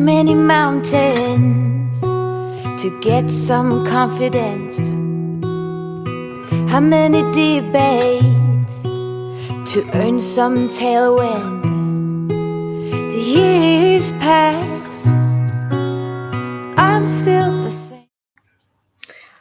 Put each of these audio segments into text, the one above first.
many mountains to get some confidence? How many debates to earn some tailwind? The years pass, I'm still the same.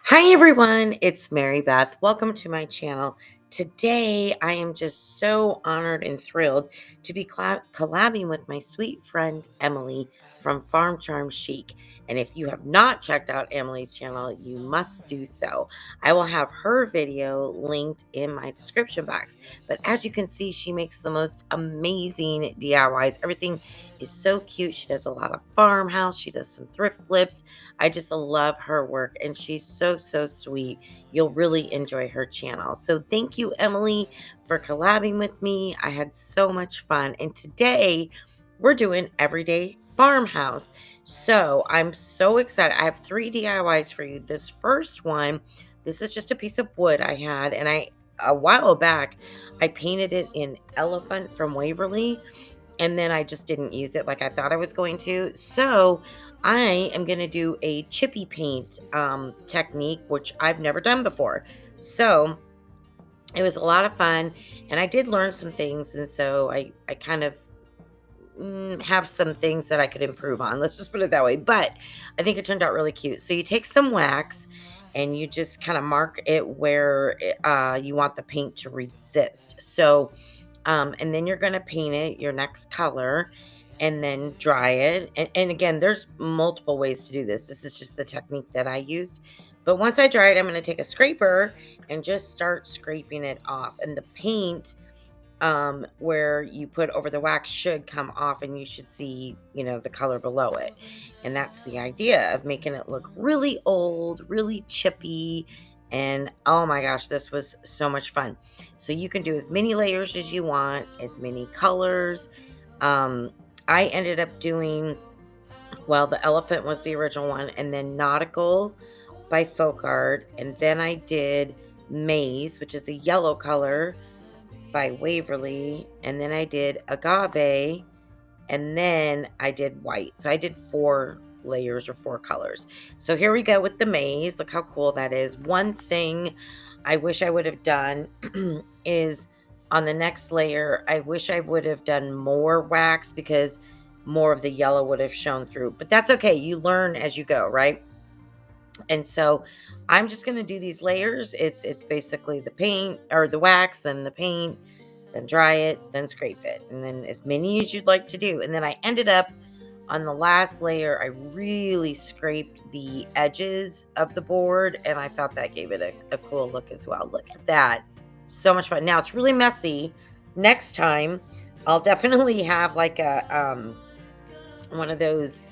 Hi everyone, it's Mary Beth. Welcome to my channel. Today I am just so honored and thrilled to be collabing with my sweet friend Emily from Farm Charm Chic. And if you have not checked out Emily's channel, you must do so. I will have her video linked in my description box. But as you can see, she makes the most amazing DIYs. Everything is so cute. She does a lot of farmhouse. She does some thrift flips. I just love her work, and she's so sweet. You'll really enjoy her channel. So thank you, Emily, for collabing with me. I had so much fun. And today we're doing everyday farmhouse. So I'm so excited. I have 3 DIYs for you. This first one, this is just a piece of wood I had, and a while back I painted it in Elephant from Waverly, and then I just didn't use it like I thought I was going to. So I am going to do a Chippy Paint technique, which I've never done before. So it was a lot of fun, and I did learn some things, and so I kind of have some things that I could improve on. Let's just put it that way. But I think it turned out really cute. So you take some wax and you just kind of mark it where you want the paint to resist. So and then you're going to paint it your next color and then dry it. And again, there's multiple ways to do this. This is just the technique that I used. But once I dry it, I'm going to take a scraper and just start scraping it off. And the paint where you put over the wax should come off, and you should see, the color below it. And that's the idea of making it look really old, really chippy. And oh my gosh, this was so much fun. So you can do as many layers as you want, as many colors. I ended up doing, the elephant was the original one, and then Nautical by Folk Art. And then I did Maize, which is a yellow color, by Waverly. And then I did Agave, and then I did White. So I did 4 layers or 4 colors. So here we go with the Maize. Look how cool that is. One thing I wish I would have done is on the next layer, I wish I would have done more wax, because more of the yellow would have shown through. But that's okay. You learn as you go, right? And so I'm just going to do these layers. It's basically the paint or the wax, then the paint, then dry it, then scrape it, and then as many as you'd like to do. And then I ended up on the last layer, I really scraped the edges of the board, and I thought that gave it a cool look as well. Look at that. So much fun. Now it's really messy. Next time, I'll definitely have like a one of those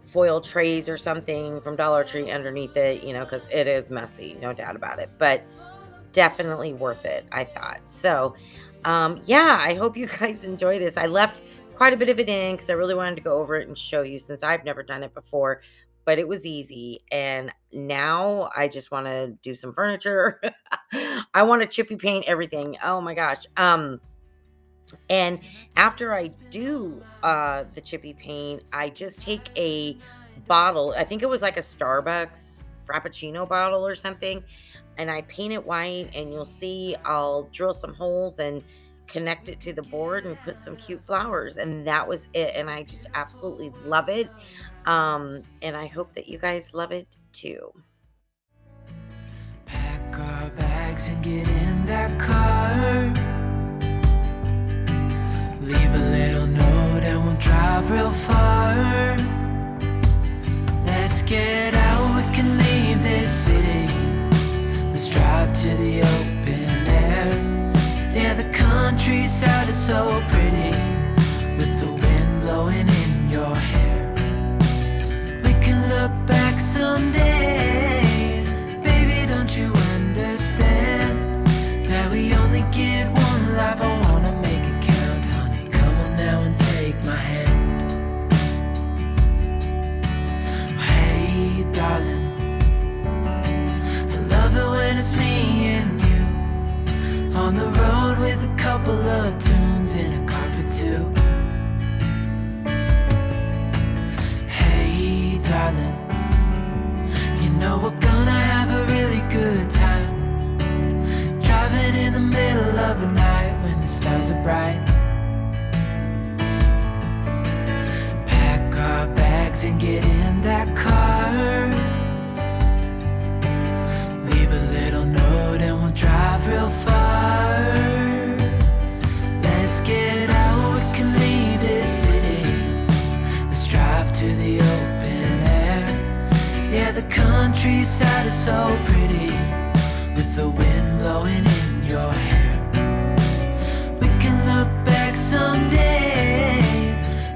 foil trays or something from Dollar Tree underneath it, because it is messy, no doubt about it, but definitely worth it, I thought. So yeah, I hope you guys enjoy this. I left quite a bit of it in because I really wanted to go over it and show you, since I've never done it before, but it was easy. And now I just want to do some furniture. I want to chippy paint everything. Oh my gosh. And after I do the chippy paint, I just take a bottle. I think it was like a Starbucks Frappuccino bottle or something, and I paint it white, and you'll see I'll drill some holes and connect it to the board and put some cute flowers, and that was it. And I just absolutely love it. And I hope that you guys love it too. Pack our bags and get in that car. Leave a little note and we'll drive real far. Let's get out, we can leave this city. Let's drive to the open air. Yeah, the countryside is so pretty, with the wind blowing in your hair. We can look back someday. Baby, don't you understand that we only get one life? I wanna make it count, honey. Come on now and take my hand. Hey, darling, I love it when it's me and you on the road with a couple of tunes in a car for 2. bright. Pack our bags and get in that car. Leave a little note and we'll drive real far. Let's get out, we can leave this city. Let's drive to the open air. Yeah, the countryside is so pretty, with the wind blowing in your hair. We can look back someday.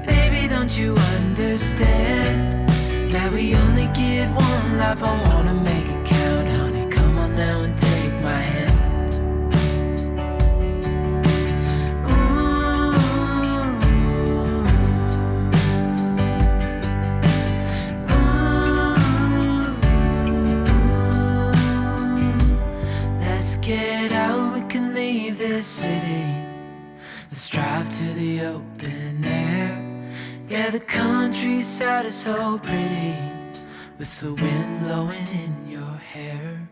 Baby, don't you understand that we only get one life? I wanna make it count, honey. Come on now and take my hand. Get out, we can leave this city. Let's drive to the open air. Yeah, the countryside is so pretty, with the wind blowing in your hair.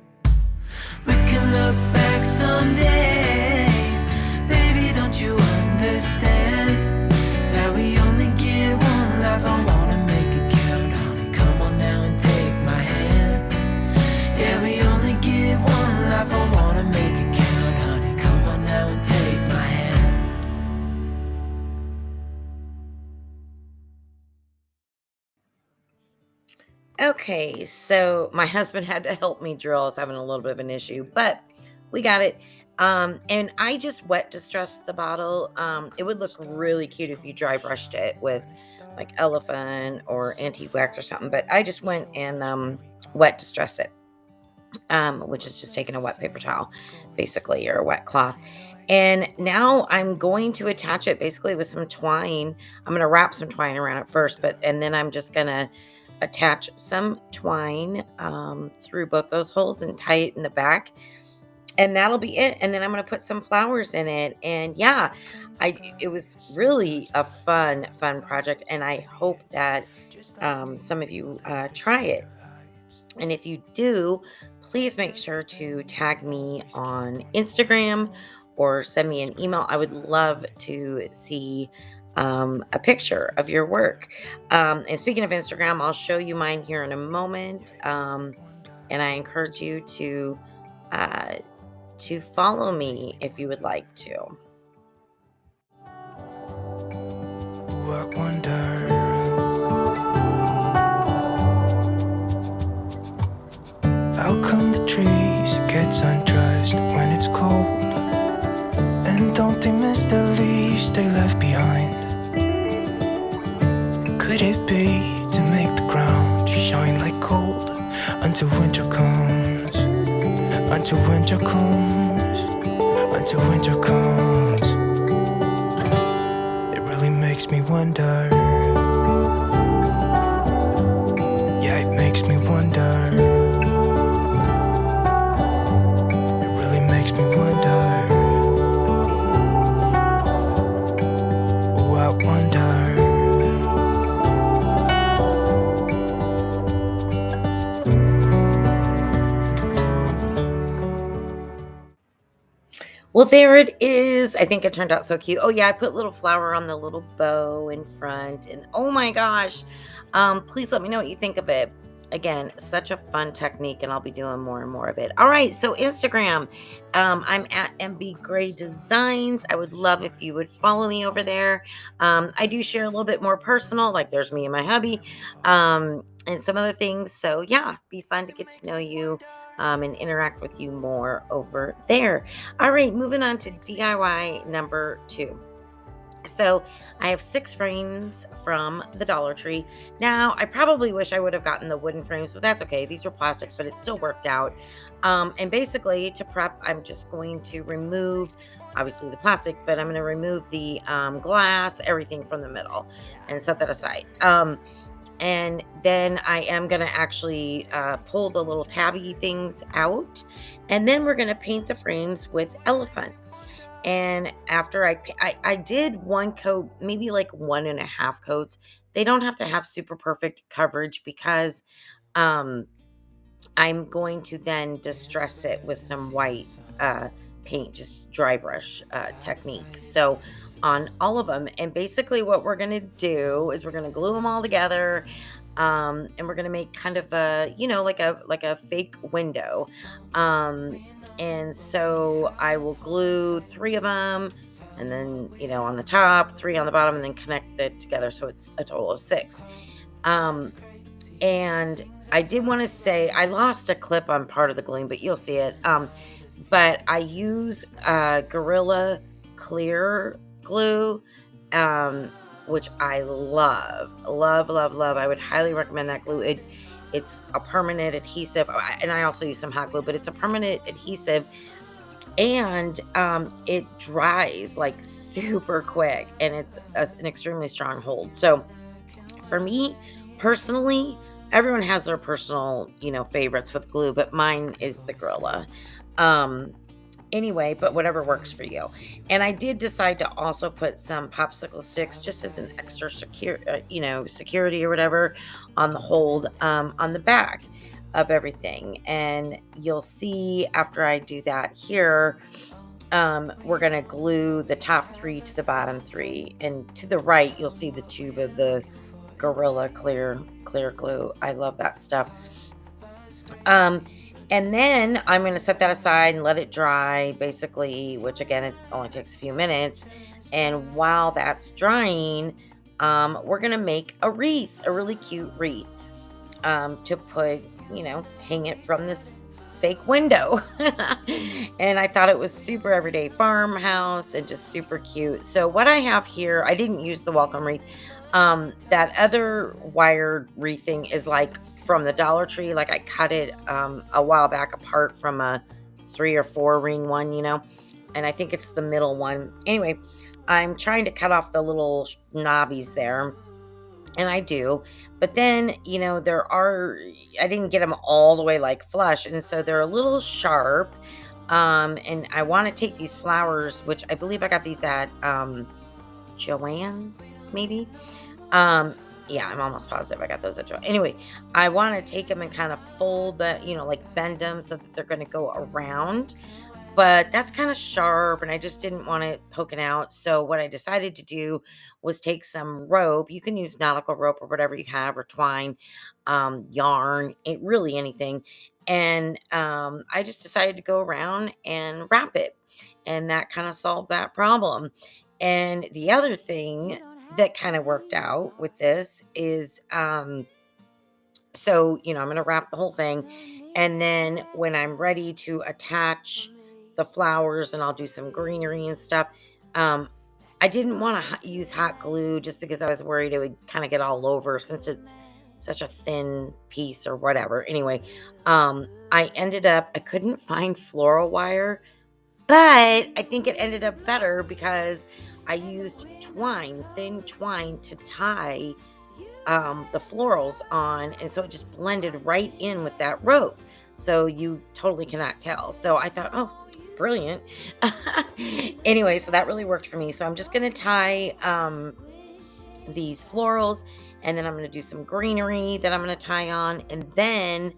We can look back someday. Baby, don't you understand that we only get one life? I wanna make it count, honey. Come on now and take my hand. Yeah, we only get one life. I wanna make it count, honey. Come on now and take my hand. Okay, so my husband had to help me drill. I was having a little bit of an issue, but we got it. And I just wet distressed the bottle. It would look really cute if you dry brushed it with like elephant or antique wax or something, but I just went and wet distressed it, which is just taking a wet paper towel, basically, or a wet cloth. And now I'm going to attach it basically with some twine. I'm going to wrap some twine around it first, and then I'm just going to attach some twine through both those holes and tie it in the back. And that'll be it. And then I'm going to put some flowers in it. And yeah, it was really a fun project. And I hope that some of you try it. And if you do, please make sure to tag me on Instagram or send me an email. I would love to see a picture of your work. And speaking of Instagram, I'll show you mine here in a moment. And I encourage you to follow me if you would like to. Ooh, I wonder, how come the trees gets undressed when it's cold? And don't they miss the leaves they left behind? Could it be to make the ground shine like gold until winter comes? Until winter comes, until winter comes. It really makes me wonder. Yeah, it makes me wonder. It really makes me wonder. Oh, I wonder. Well, there it is. I think it turned out so cute. Oh yeah, I put little flower on the little bow in front, and oh my gosh, please let me know what you think of it. Again, such a fun technique, and I'll be doing more and more of it. All right, so Instagram, I'm at MBGray Designs. I would love if you would follow me over there. I do share a little bit more personal, like there's me and my hubby, and some other things. So yeah, be fun to get to know you. And interact with you more over there. All right, moving on to DIY number 2. So I have 6 frames from the Dollar Tree. Now, I probably wish I would have gotten the wooden frames, but that's okay. These are plastic, but it still worked out. And basically, to prep, I'm just going to remove, obviously, the plastic, but I'm going to remove the glass, everything from the middle, and set that aside. And then I am going to actually pull the little tabby things out. And then we're going to paint the frames with elephant. And after I did one coat, maybe like 1.5 coats. They don't have to have super perfect coverage because I'm going to then distress it with some white paint, just dry brush technique. So on all of them, and basically what we're going to do is we're going to glue them all together. And we're gonna make kind of a, like a fake window. And so I will glue 3 of them, and then on the top, 3 on the bottom, and then connect it together, so it's a total of 6. And I did want to say I lost a clip on part of the gluing, but you'll see it. But I use Gorilla Clear glue, which I love. I would highly recommend that glue. It's a permanent adhesive, and I also use some hot glue, but it's a permanent adhesive, and it dries like super quick, and it's an extremely strong hold. So for me personally, everyone has their personal, favorites with glue, but mine is the Gorilla. Anyway, but whatever works for you. And I did decide to also put some popsicle sticks just as an extra security or whatever on the hold, on the back of everything. And you'll see after I do that here, we're going to glue the top 3 to the bottom 3. And to the right, you'll see the tube of the Gorilla Clear glue. I love that stuff. And then I'm going to set that aside and let it dry, basically, which again, it only takes a few minutes. And while that's drying, we're going to make a wreath, a really cute wreath, to put, hang it from this fake window. And I thought it was super everyday farmhouse and just super cute. So what I have here, I didn't use the welcome wreath. That other wired wreathing is like from the Dollar Tree. Like I cut it a while back apart from a 3 or 4 ring one, and I think it's the middle one. Anyway, I'm trying to cut off the little knobbies there, and I do, but then I didn't get them all the way like flush, and so they're a little sharp. And I want to take these flowers, which I believe I got these at Joann's, maybe. Yeah, I'm almost positive I got those at Joann. Anyway, I want to take them and kind of fold the, like bend them so that they're going to go around. But that's kind of sharp, and I just didn't want it poking out. So what I decided to do was take some rope. You can use nautical rope or whatever you have, or twine, yarn, really anything. And I just decided to go around and wrap it. And that kind of solved that problem. And the other thing that kind of worked out with this is, so, I'm going to wrap the whole thing. And then when I'm ready to attach the flowers, and I'll do some greenery and stuff, I didn't want to use hot glue just because I was worried it would kind of get all over since it's such a thin piece or whatever. Anyway, I couldn't find floral wire, but I think it ended up better because I used thin twine to tie the florals on, and so it just blended right in with that rope. So you totally cannot tell. So I thought, oh, brilliant. Anyway, so that really worked for me. So I'm just going to tie these florals, and then I'm going to do some greenery that I'm going to tie on, and then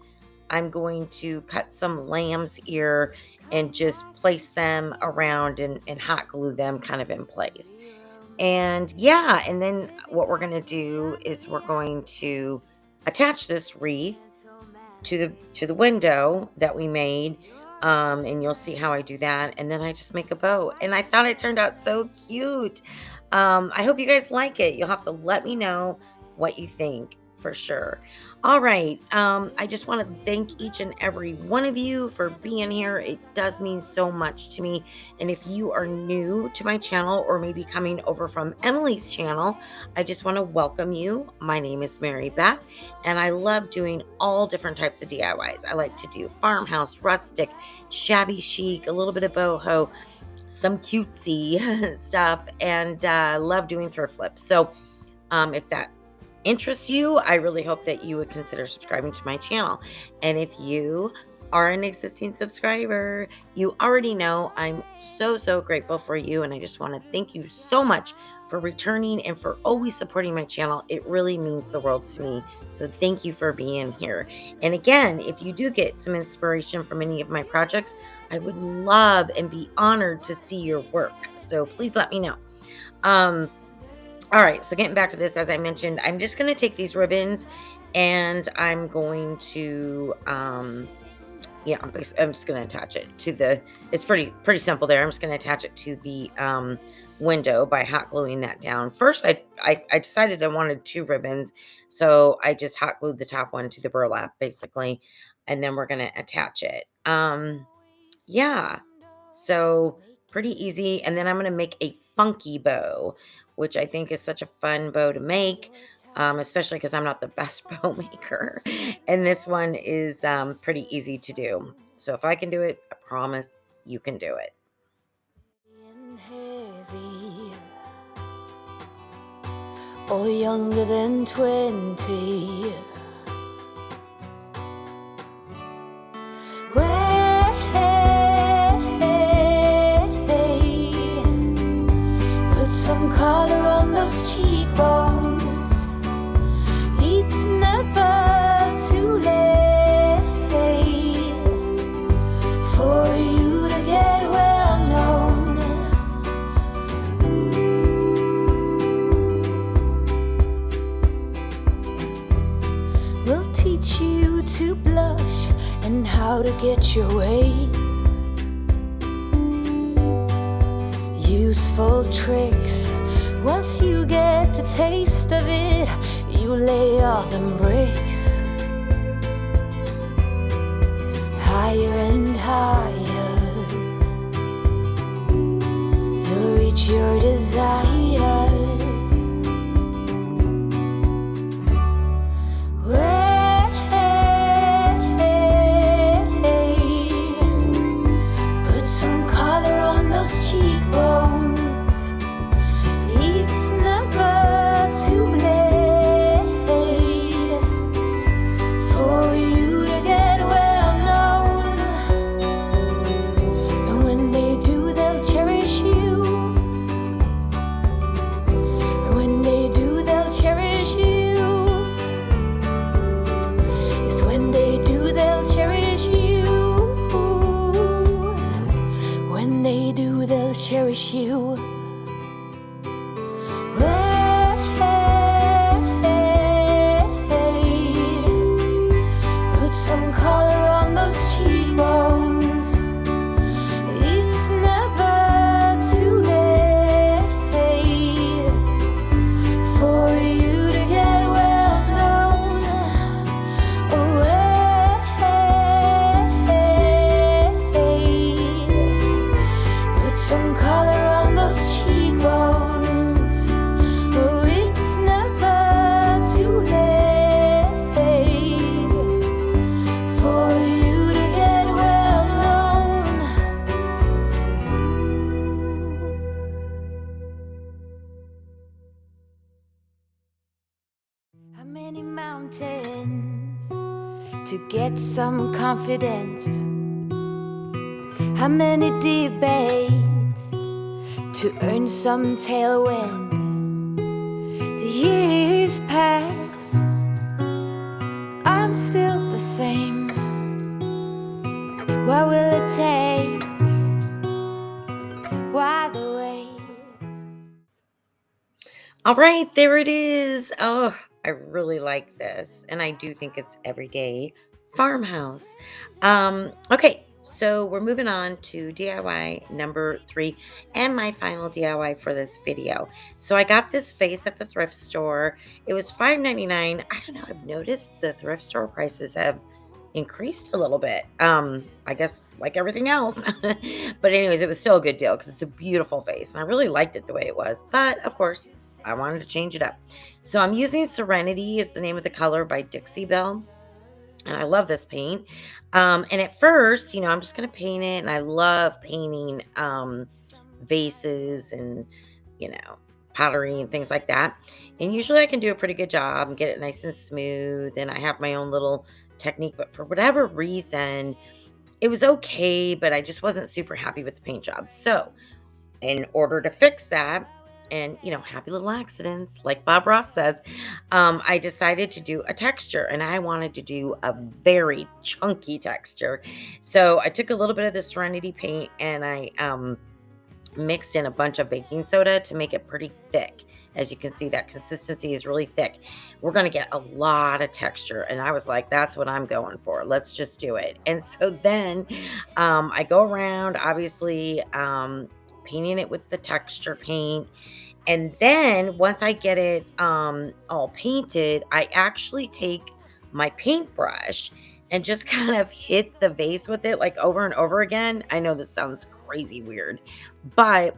I'm going to cut some lamb's ear and just place them around and hot glue them kind of in place. And yeah, and then what we're going to do is we're going to attach this wreath to the window that we made. And you'll see how I do that. And then I just make a bow. And I thought it turned out so cute. I hope you guys like it. You'll have to let me know what you think for sure. All right. I just want to thank each and every one of you for being here. It does mean so much to me. And if you are new to my channel, or maybe coming over from Emily's channel, I just want to welcome you. My name is Mary Beth, and I love doing all different types of DIYs. I like to do farmhouse, rustic, shabby chic, a little bit of boho, some cutesy stuff, and love doing thrift flips. So if that interests you, I really hope that you would consider subscribing to my channel. And if you are an existing subscriber, you already know I'm so grateful for you, and I just want to thank you so much for returning and for always supporting my channel. It really means the world to me. So thank you for being here. And again, if you do get some inspiration from any of my projects, I would love and be honored to see your work. So please let me know. All right, so getting back to this, as I mentioned, I'm just going to take these ribbons and I'm going to, I'm just going to attach it to it's pretty simple there. I'm just going to attach it to the window by hot gluing that down. First, I decided I wanted 2 ribbons, so I just hot glued the top one to the burlap, basically, and then we're going to attach it. Yeah, so pretty easy. And then I'm going to make a funky bow, which I think is such a fun bow to make, especially because I'm not the best bow maker. And this one is pretty easy to do. So if I can do it, I promise you can do it. Heavy, or younger than 20. Some color on those cheekbones. It's never too late for you to get well known. We'll teach you to blush and how to get your way. Useful tricks. Once you get a taste of it, you lay all them bricks higher and higher. You'll reach your desire. Put some color on those cheekbones. Cherish you. Put some color on those cheekbones. It's never too late for you to get well known. Put some color on those cheekbones. Oh, it's never too late for you to get well known. How many mountains to get some confidence? How many debates to earn some tailwind? The years pass, I'm still the same. What will it take? Why the wait? All right, there it is. Oh, I really like this. And I do think it's everyday farmhouse. Okay, so we're moving on to DIY number 3 and my final DIY for this video. So I got this vase at the thrift store. It was $5.99. I don't know, I've noticed the thrift store prices have increased a little bit. I guess like everything else. But anyways, it was still a good deal because it's a beautiful vase. And I really liked it the way it was. But of course, I wanted to change it up. So I'm using Serenity is the name of the color by Dixie Belle. And I love this paint. And at first, I'm just going to paint it. And I love painting vases and, pottery and things like that. And usually I can do a pretty good job and get it nice and smooth. And I have my own little technique. But for whatever reason, it was okay. But I just wasn't super happy with the paint job. So in order to fix that, and, happy little accidents, like Bob Ross says, I decided to do a texture, and I wanted to do a very chunky texture. So I took a little bit of the Serenity paint and I mixed in a bunch of baking soda to make it pretty thick. As you can see, that consistency is really thick. We're going to get a lot of texture. And I was like, that's what I'm going for. Let's just do it. And so then I go around, obviously, painting it with the texture paint. And then once I get it all painted, I actually take my paintbrush and just kind of hit the vase with it like over and over again. I know this sounds crazy weird, but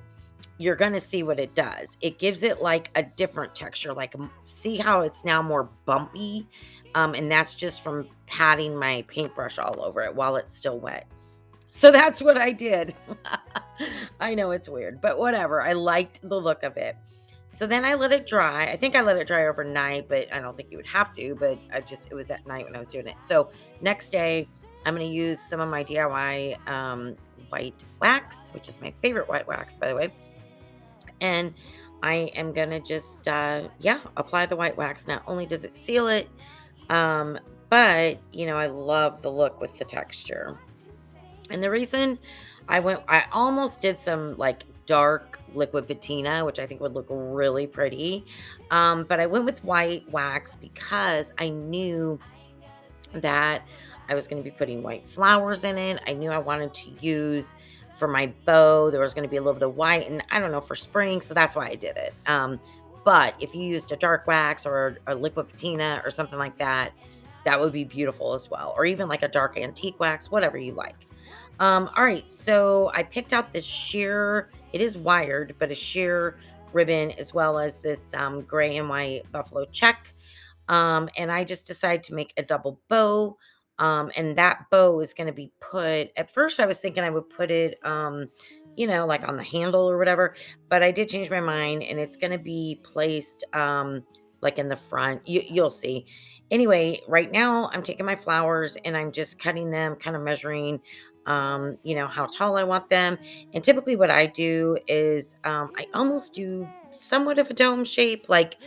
you're going to see what it does. It gives it like a different texture. Like, see how it's now more bumpy? And that's just from patting my paintbrush all over it while it's still wet. So that's what I did. I know it's weird, but whatever. I liked the look of it. So then I let it dry. I think I let it dry overnight, but I don't think you would have to, but it was at night when I was doing it. So next day, I'm going to use some of my DIY white wax, which is my favorite white wax, by the way. And I am going to just, apply the white wax. Not only does it seal it, but, I love the look with the texture. And the reason I almost did some like dark liquid patina, which I think would look really pretty. But I went with white wax because I knew that I was going to be putting white flowers in it. I knew I wanted to use for my bow, there was going to be a little bit of white, and I don't know, for spring. So that's why I did it. But if you used a dark wax or a liquid patina or something like that, that would be beautiful as well. Or even like a dark antique wax, whatever you like. All right, so I picked out this sheer, it is wired, but a sheer ribbon, as well as this gray and white buffalo check. And I just decided to make a double bow. And that bow is going to be put, at first I was thinking I would put it, like on the handle or whatever, but I did change my mind, and it's going to be placed like in the front. You'll see. Anyway, right now I'm taking my flowers and I'm just cutting them, kind of measuring, how tall I want them. And typically what I do is I almost do somewhat of a dome shape. Like,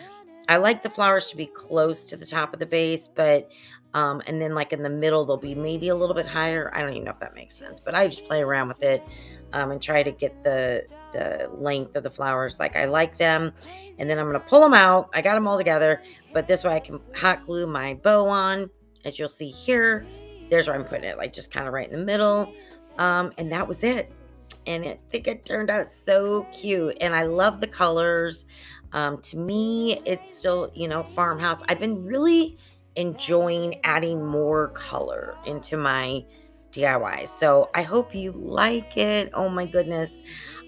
I like the flowers to be close to the top of the vase, but and then like in the middle, they'll be maybe a little bit higher. I don't even know if that makes sense, but I just play around with it and try to get the length of the flowers like I like them. And then I'm going to pull them out. I got them all together, but this way I can hot glue my bow on. As you'll see here, there's where I'm putting it, like just kind of right in the middle. And that was it. And I think it turned out so cute. And I love the colors. To me, it's still, Farmhouse. I've been really enjoying adding more color into my DIYs. So I hope you like it. Oh my goodness.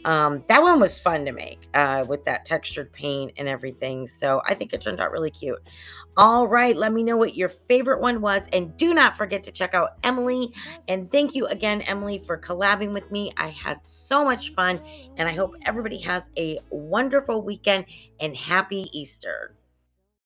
That one was fun to make with that textured paint and everything. So I think it turned out really cute. All right. Let me know what your favorite one was. And do not forget to check out Emily. And thank you again, Emily, for collabing with me. I had so much fun. And I hope everybody has a wonderful weekend and happy Easter.